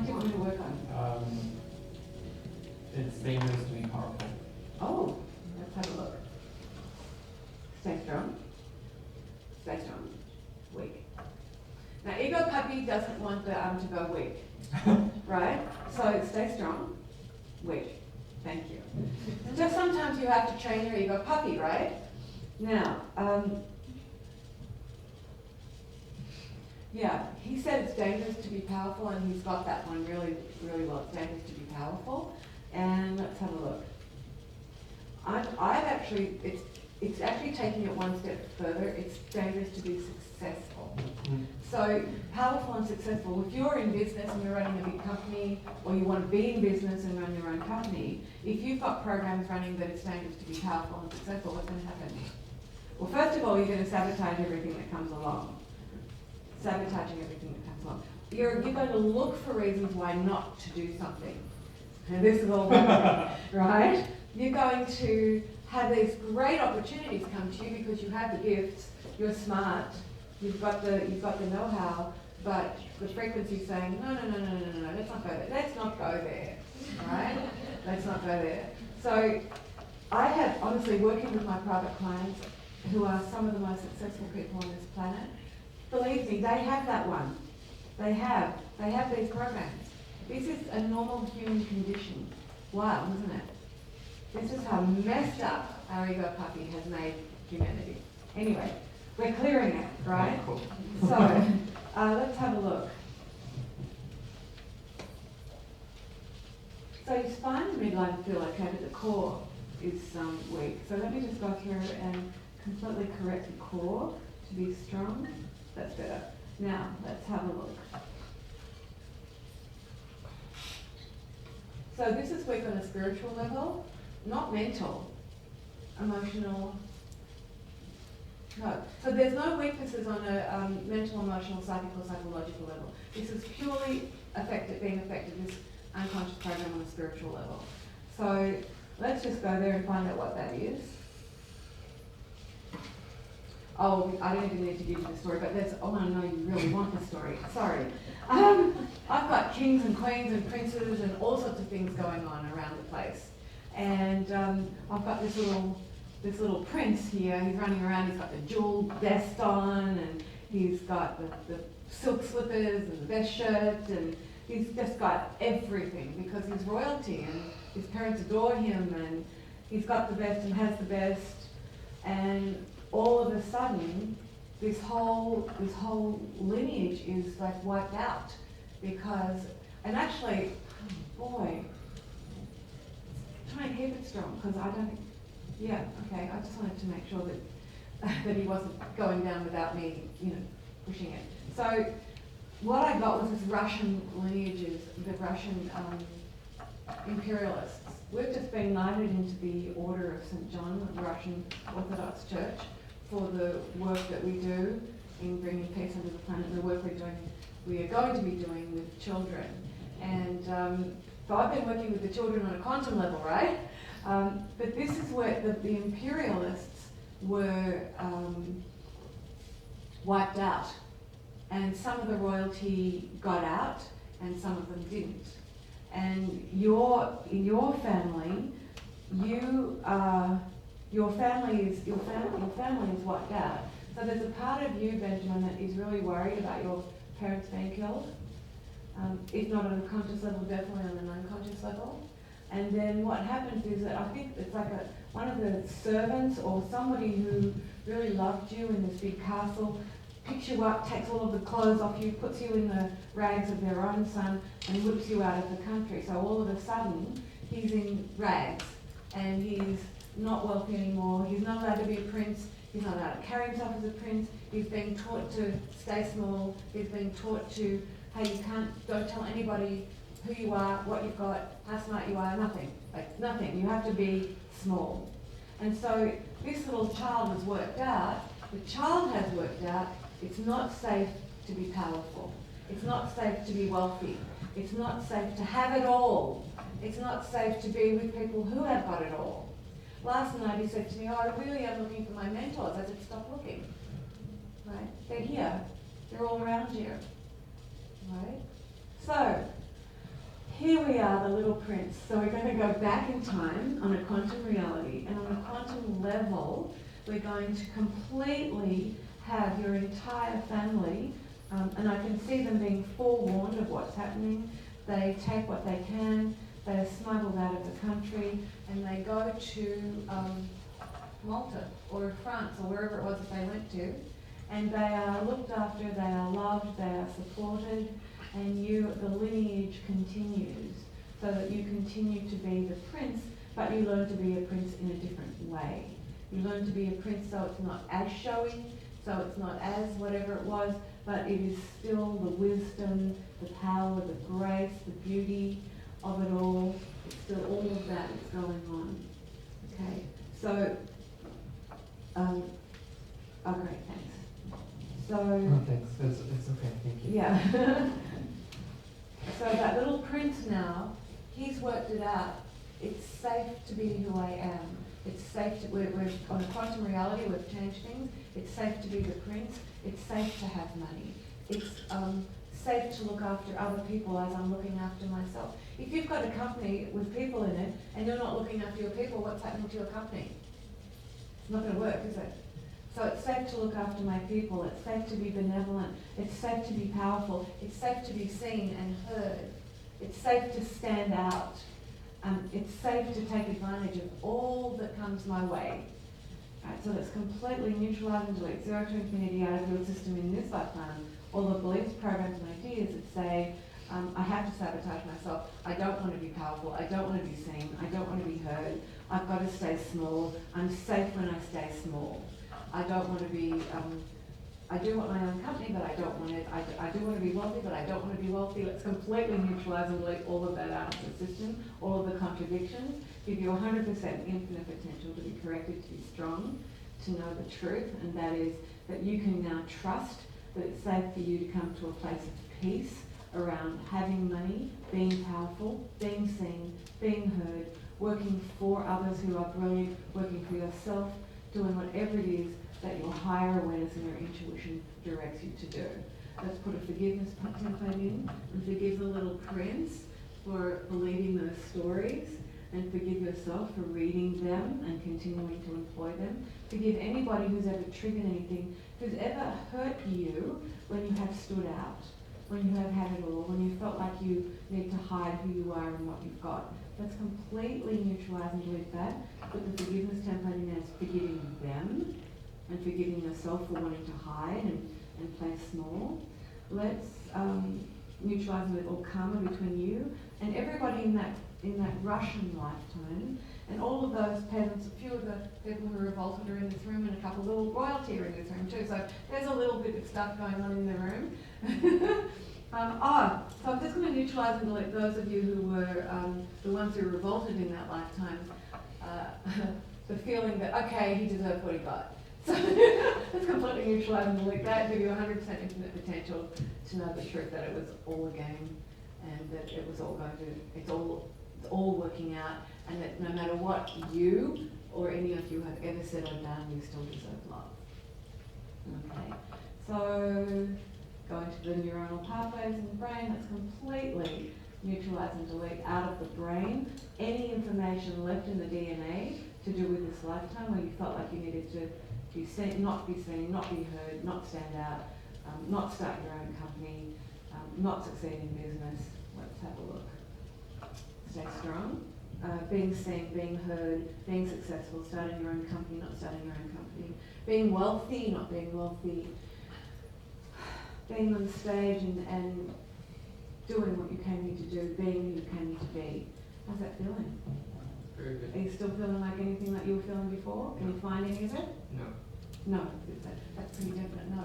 do you want me to work on? It's dangerous to be powerful. Oh, let's have a look. Stay strong. Stay strong. Weak. Now, ego puppy doesn't want the arm to go weak, right? So stay strong. Weak. Thank you. Just sometimes you have to train your ego puppy, right? Now, yeah, he said it's dangerous to be powerful, and he's got that one really, really well. It's dangerous to be powerful. And let's have a look. I've actually, it's actually taking it one step further. It's dangerous to be successful. So powerful and successful. If you're in business and you're running a big company, or you want to be in business and run your own company, if you've got programs running that it's dangerous to be powerful and successful, what's going to happen? Well, first of all, you're going to sabotage everything that comes along. Sabotaging everything that comes along. You're going to look for reasons why not to do something. And this is all right? You're going to have these great opportunities come to you because you have the gifts, you're smart, you've got the know-how, but the frequency's saying, no, let's not go there. Let's not go there. Right? Let's not go there. So I have, honestly, working with my private clients who are some of the most successful people on this planet, believe me, they have that one. They have these programs. This is a normal human condition. Wow, isn't it? This is how messed up our ego puppy has made humanity. Anyway, we're clearing it, right? Cool. So, let's have a look. So your spine and midline feel okay, but the core is weak. So let me just go through and completely correct the core to be strong. That's better. Now, let's have a look. So this is weak on a spiritual level, not mental, emotional. No. So there's no weaknesses on a mental, emotional, psychical, psychological level. This is purely being affected, this unconscious program on a spiritual level. So let's just go there and find out what that is. Oh, I don't even need to give you the story, but that's, oh, I know you really want the story. Sorry. I've got kings and queens and princes and all sorts of things going on around the place. And I've got this little prince here. He's running around, he's got the jewel vest on, and he's got the silk slippers and the best shirt, and he's just got everything because he's royalty and his parents adore him, and he's got the best and has the best. And all of a sudden, this whole lineage is like wiped out because, and actually, boy, try and keep it strong because I don't. Yeah, okay. I just wanted to make sure that he wasn't going down without me, pushing it. So what I got was this Russian lineages, the Russian imperialists. We've just been knighted into the Order of St. John, the Russian Orthodox Church, for the work that we do in bringing peace onto the planet, the work we are going to be doing with children. And so I've been working with the children on a quantum level, right? But this is where the imperialists were wiped out. And some of the royalty got out, and some of them didn't. And in your family, your family is wiped out. So there's a part of you, Benjamin, that is really worried about your parents being killed. If not on a conscious level, definitely on an unconscious level. And then what happens is that I think it's like one of the servants or somebody who really loved you in this big castle picks you up, takes all of the clothes off you, puts you in the rags of their own son, and whips you out of the country. So all of a sudden, he's in rags, and he's not wealthy anymore. He's not allowed to be a prince. He's not allowed to carry himself as a prince. He's being taught to stay small. He's being taught to, hey, don't tell anybody who you are, what you've got, how smart you are, nothing. Like, nothing. You have to be small. And so this little child has worked out. The child has worked out it's not safe to be powerful. It's not safe to be wealthy. It's not safe to have it all. It's not safe to be with people who have got it all. Last night he said to me, I really am looking for my mentors. I said, stop looking. Right? They're here. They're all around you. Right? So, here we are, the little prince. So we're going to go back in time on a quantum reality, and on a quantum level, we're going to completely have your entire family, and I can see them being forewarned of what's happening. They take what they can, they are smuggled out of the country, and they go to Malta or France or wherever it was that they went to, and they are looked after, they are loved, they are supported, and the lineage continues, so that you continue to be the prince, but you learn to be a prince in a different way. You learn to be a prince so it's not as showy, so it's not as whatever it was, but it is still the wisdom, the power, the grace, the beauty of it all. It's still all of that is going on. Okay, so, okay, thanks. So, Oh, thanks. It's okay. Thank you. yeah. So that little prince now, he's worked it out. It's safe to be who I am. It's safe to, we're on a quantum reality, we've changed things. It's safe to be the prince. It's safe to have money. It's safe to look after other people as I'm looking after myself. If you've got a company with people in it and you're not looking after your people, what's happening to your company? It's not going to work, is it? So it's safe to look after my people. It's safe to be benevolent. It's safe to be powerful. It's safe to be seen and heard. It's safe to stand out. It's safe to take advantage of all that comes my way. Right, so that's completely neutralize and delete zero to infinity out of your system in this lifetime. All the beliefs, programs, and ideas that say, I have to sabotage myself. I don't want to be powerful. I don't want to be seen. I don't want to be heard. I've got to stay small. I'm safe when I stay small. I don't want to be, I do want my own company, but I don't want it. I do want to be wealthy, but I don't want to be wealthy. Let's completely neutralize and delete all of that out of the system, all of the contradictions, give you 100% infinite potential to be corrected, to be strong, to know the truth, and that is that you can now trust that it's safe for you to come to a place of peace around having money, being powerful, being seen, being heard, working for others who are brilliant, working for yourself, doing whatever it is that your higher awareness and your intuition directs you to do. Let's put a forgiveness template in and forgive the little prince for believing those stories, and forgive yourself for reading them and continuing to employ them. Forgive anybody who's ever triggered anything, who's ever hurt you when you have stood out, when you have had it all, when you felt like you need to hide who you are and what you've got. Let's completely neutralize and delete that. Put the forgiveness template in as forgiving them and forgiving yourself for wanting to hide and play small. Let's neutralize and delete all karma between you and everybody in that Russian lifetime, and all of those peasants. A few of the people who revolted are in this room, and a couple of little royalty are in this room too. So there's a little bit of stuff going on in the room. So I'm just going to neutralize and delete those of you who were the ones who revolted in that lifetime. The feeling that, okay, he deserved what he got. So let's completely neutralize and delete that, give you 100% infinite potential to know the truth, that it was all a game, and that it was all going to, it's all working out, and that no matter what you or any of you have ever said or done, you still deserve love. Okay, so going to the neuronal pathways in the brain, let's completely neutralize and delete out of the brain any information left in the DNA to do with this lifetime where you felt like you needed to be seen, not be seen, not be heard, not stand out, not start your own company, not succeed in business. Let's have a look. Stay strong. Being seen, being heard, being successful, starting your own company, not starting your own company. Being wealthy, not being wealthy. Being on stage and doing what you came here to do, being who you came here to be. How's that feeling? Very good. Are you still feeling like anything like you were feeling before? Can you find any of it? No. No, that's pretty definite no.